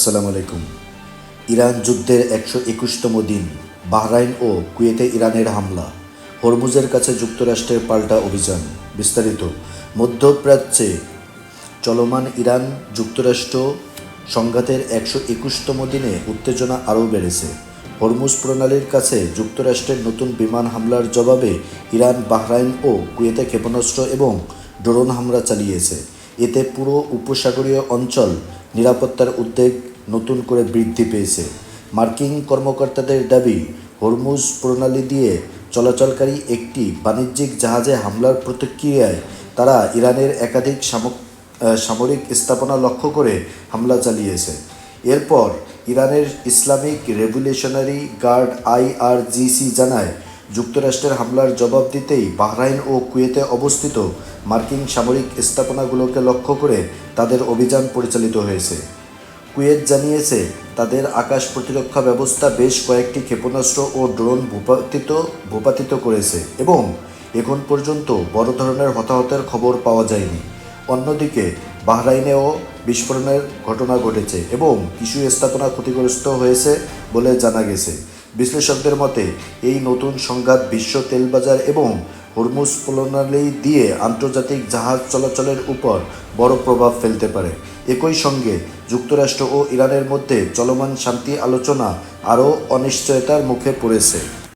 আসসালামু আলাইকুম। ইরান যুদ্ধের ১২১তম দিন, বাহরাইন ও কুয়েতে ইরানের হামলা, হরমুজের কাছে যুক্তরাষ্ট্রের পাল্টা অভিযান। বিস্তারিত। মধ্যপ্রাচ্যে চলমান ইরান যুক্তরাষ্ট্র সংঘাতের ১২১তম দিনে উত্তেজনা আরও বেড়েছে। হরমুজ প্রণালীর কাছে যুক্তরাষ্ট্রের নতুন বিমান হামলার জবাবে ইরান বাহরাইন ও কুয়েতে ক্ষেপণাস্ত্র এবং ড্রোন হামলা চালিয়েছে। এতে পুরো উপসাগরীয় অঞ্চল নিরাপত্তার উদ্বেগ নতুন করে বৃদ্ধি পেয়েছে। মার্কিন কর্মকর্তাদের দাবি, হরমুজ প্রণালী দিয়ে চলাচলকারী একটি বাণিজ্যিক জাহাজে হামলার প্রতিক্রিয়ায় তারা ইরানের একাধিক সামরিক স্থাপনা লক্ষ্য করে হামলা চালিয়েছে। এরপর ইরানের ইসলামিক রেভলিউশনারি গার্ড IRGC জানায়, যুক্তরাষ্ট্রের হামলার জবাব দিতেই বাহরাইন ও কুয়েতে অবস্থিত মার্কিন সামরিক স্থাপনাগুলোকে লক্ষ্য করে তাদের অভিযান পরিচালিত হয়েছে। কুয়েত জানিয়েছে, তাদের আকাশ প্রতিরক্ষা ব্যবস্থা বেশ কয়েকটি ক্ষেপণাস্ত্র ও ড্রোন ভূপাতিত করেছে এবং এখন পর্যন্ত বড় ধরনের হতাহতের খবর পাওয়া যায়নি। অন্যদিকে বাহরাইনেও বিস্ফোরণের ঘটনা ঘটেছে এবং কিছু স্থাপনা ক্ষতিগ্রস্ত হয়েছে বলে জানা গেছে। বিশ্লেষকদের মতে, এই নতুন সংঘাত বিশ্ব তেল বাজার এবং হরমুজ প্রণালী দিয়ে আন্তর্জাতিক জাহাজ চলাচলের উপর বড় প্রভাব ফেলতে পারে। একই সঙ্গে যুক্তরাষ্ট্র ও ইরানের মধ্যে চলমান শান্তি আলোচনা আরও অনিশ্চয়তার মুখে পড়েছে।